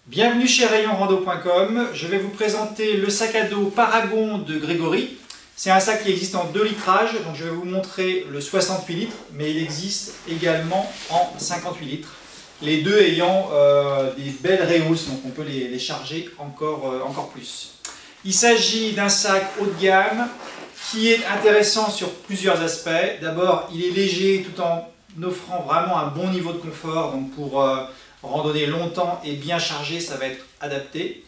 Bienvenue chez rayonrando.com. Je vais vous présenter le sac à dos Paragon de Gregory. C'est un sac qui existe en 2 litrages, donc je vais vous montrer le 68 litres, mais il existe également en 58 litres. Les deux ayant des belles rehausses, donc on peut les charger encore plus. Il s'agit d'un sac haut de gamme qui est intéressant sur plusieurs aspects. D'abord, il est léger tout en offrant vraiment un bon niveau de confort, donc pour randonner longtemps et bien chargé, ça va être adapté.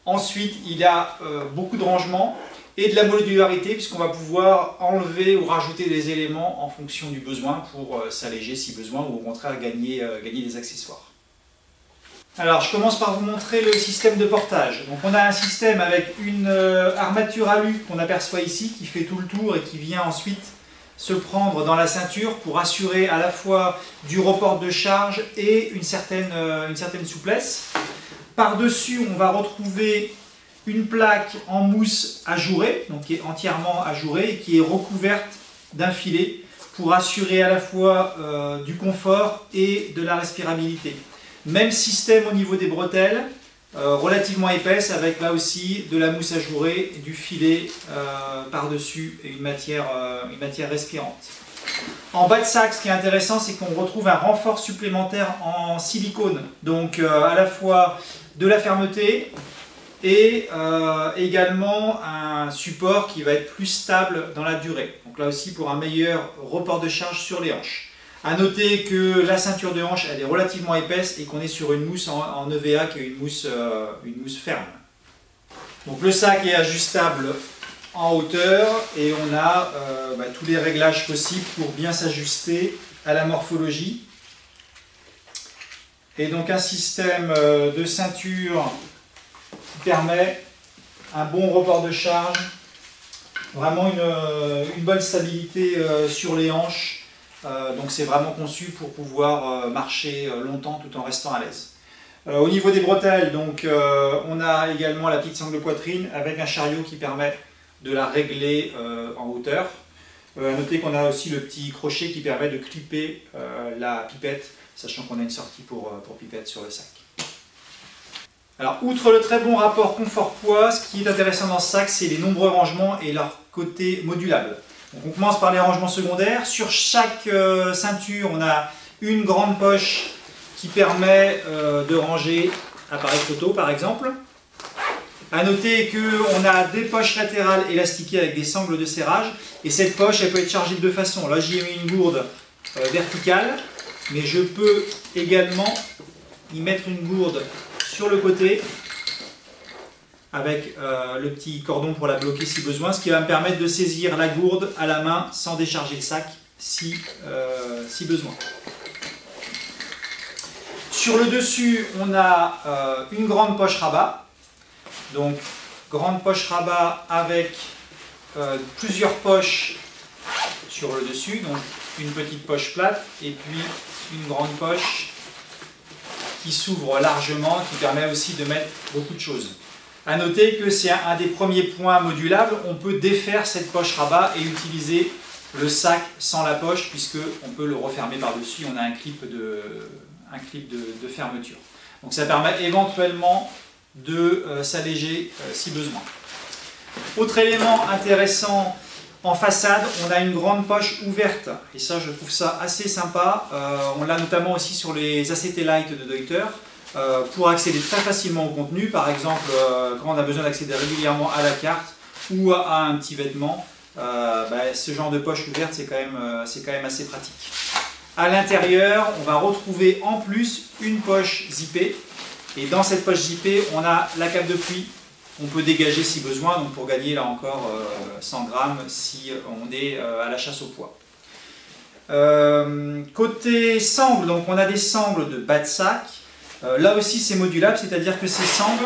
Ensuite, il a beaucoup de rangement et de la modularité puisqu'on va pouvoir enlever ou rajouter des éléments en fonction du besoin pour s'alléger si besoin ou au contraire gagner des accessoires. Alors, je commence par vous montrer le système de portage. Donc, on a un système avec une armature alu qu'on aperçoit ici qui fait tout le tour et qui vient ensuite se prendre dans la ceinture pour assurer à la fois du report de charge et une certaine souplesse. Par-dessus, on va retrouver une plaque en mousse ajourée, donc qui est entièrement ajourée et qui est recouverte d'un filet pour assurer à la fois du confort et de la respirabilité. Même système au niveau des bretelles, relativement épaisse avec là aussi de la mousse ajourée, du filet par-dessus et une matière respirante. En bas de sac, ce qui est intéressant, c'est qu'on retrouve un renfort supplémentaire en silicone, donc à la fois de la fermeté et également un support qui va être plus stable dans la durée. Donc là aussi pour un meilleur report de charge sur les hanches. A noter que la ceinture de hanche elle est relativement épaisse et qu'on est sur une mousse en EVA qui est une mousse ferme. Donc le sac est ajustable en hauteur et on a tous les réglages possibles pour bien s'ajuster à la morphologie. Et donc un système de ceinture qui permet un bon report de charge, vraiment une bonne stabilité sur les hanches. Donc c'est vraiment conçu pour pouvoir marcher longtemps tout en restant à l'aise. Au niveau des bretelles, donc, on a également la petite sangle de poitrine avec un chariot qui permet de la régler en hauteur. À noter qu'on a aussi le petit crochet qui permet de clipper la pipette, sachant qu'on a une sortie pour pipette sur le sac. Alors, outre le très bon rapport confort-poids, ce qui est intéressant dans ce sac, c'est les nombreux rangements et leur côté modulable. Donc on commence par les rangements secondaires. Sur chaque ceinture, on a une grande poche qui permet de ranger appareil photo par exemple. A noter qu'on a des poches latérales élastiquées avec des sangles de serrage. Et cette poche, elle peut être chargée de deux façons. Là, j'y ai mis une gourde verticale, mais je peux également y mettre une gourde sur le côté avec le petit cordon pour la bloquer si besoin, ce qui va me permettre de saisir la gourde à la main sans décharger le sac si besoin. Sur le dessus, on a une grande poche rabat, donc grande poche rabat avec plusieurs poches sur le dessus, donc une petite poche plate et puis une grande poche qui s'ouvre largement, qui permet aussi de mettre beaucoup de choses. A noter que c'est un des premiers points modulables, on peut défaire cette poche rabat et utiliser le sac sans la poche puisqu'on peut le refermer par-dessus, on a un clip de fermeture. Donc ça permet éventuellement de s'alléger si besoin. Autre élément intéressant en façade, on a une grande poche ouverte et ça je trouve ça assez sympa. On l'a notamment aussi sur les Acetylite de Deuter. Pour accéder très facilement au contenu, par exemple quand on a besoin d'accéder régulièrement à la carte ou à un petit vêtement, ce genre de poche ouverte c'est quand même assez pratique. À l'intérieur, on va retrouver en plus une poche zippée et dans cette poche zippée, on a la cape de pluie. On peut dégager si besoin, donc pour gagner là encore 100 grammes si on est à la chasse au poids. Côté sangles, donc on a des sangles de bas de sac. Là aussi c'est modulable, c'est-à-dire que ces sangles,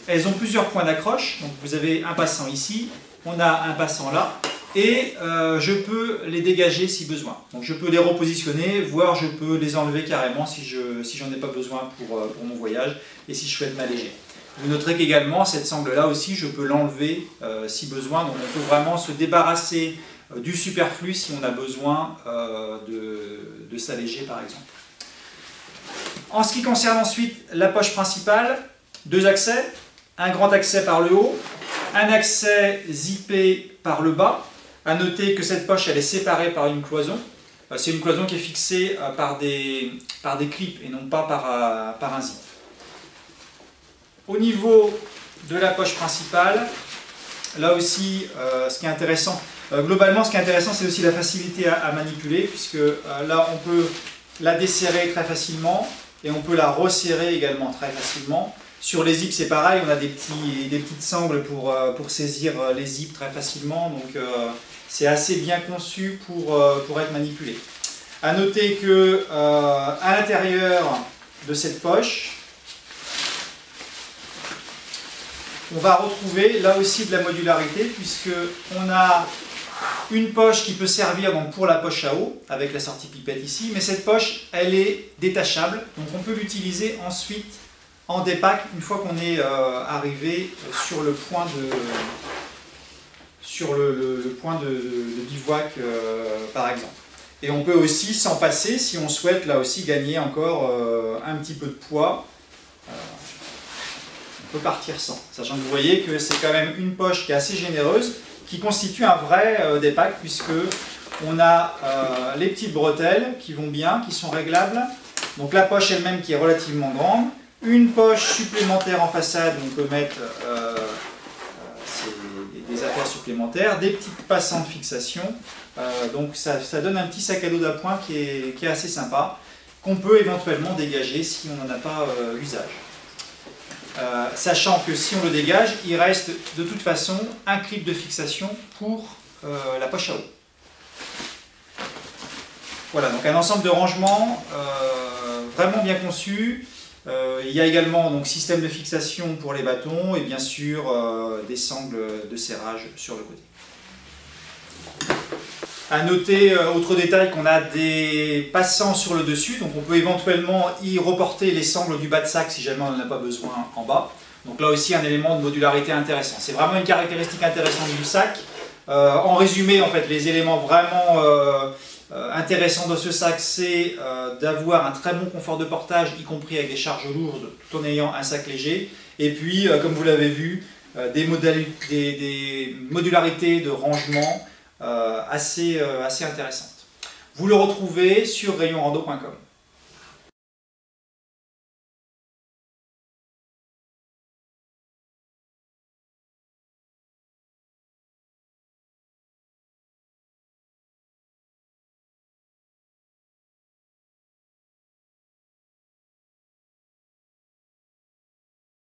elles ont plusieurs points d'accroche. Donc vous avez un passant ici, on a un passant là, et je peux les dégager si besoin. Donc je peux les repositionner, voire je peux les enlever carrément si j'en ai pas besoin pour mon voyage et si je souhaite m'alléger. Vous noterez qu'également cette sangle-là aussi, je peux l'enlever si besoin. Donc on peut vraiment se débarrasser du superflu si on a besoin de s'alléger par exemple. En ce qui concerne ensuite la poche principale, 2 accès, un grand accès par le haut, un accès zippé par le bas. À noter que cette poche elle est séparée par une cloison. C'est une cloison qui est fixée par des clips et non pas par un zip. Au niveau de la poche principale, là aussi, ce qui est intéressant, globalement ce qui est intéressant c'est aussi la facilité à manipuler, puisque là on peut la desserrer très facilement et on peut la resserrer également très facilement. Sur les zips c'est pareil, on a des petites sangles pour saisir les zips très facilement, donc c'est assez bien conçu pour être manipulé. A noter que à l'intérieur de cette poche, on va retrouver là aussi de la modularité, puisque on a une poche qui peut servir donc pour la poche à eau avec la sortie pipette ici, mais cette poche elle est détachable, donc on peut l'utiliser ensuite en dépack une fois qu'on est arrivé sur le point de bivouac par exemple. Et on peut aussi s'en passer si on souhaite là aussi gagner encore un petit peu de poids. On peut partir sans, sachant que vous voyez que c'est quand même une poche qui est assez généreuse, qui constitue un vrai dépack, puisque on a les petites bretelles qui vont bien, qui sont réglables. Donc la poche elle-même qui est relativement grande, une poche supplémentaire en façade où on peut mettre des affaires supplémentaires, des petites passants de fixation. Donc ça donne un petit sac à dos d'appoint qui est assez sympa, qu'on peut éventuellement dégager si on n'en a pas usage. Sachant que si on le dégage, il reste de toute façon un clip de fixation pour la poche à eau. Voilà, donc un ensemble de rangements vraiment bien conçu. Il y a également donc système de fixation pour les bâtons et bien sûr des sangles de serrage sur le côté. A noter, autre détail, qu'on a des passants sur le dessus, donc on peut éventuellement y reporter les sangles du bas de sac si jamais on n'en a pas besoin en bas. Donc là aussi un élément de modularité intéressant. C'est vraiment une caractéristique intéressante du sac. En résumé, en fait, les éléments vraiment intéressants de ce sac, c'est d'avoir un très bon confort de portage, y compris avec des charges lourdes, tout en ayant un sac léger. Et puis, comme vous l'avez vu, des modularités de rangement assez intéressantes. Vous le retrouvez sur rayonrando.com.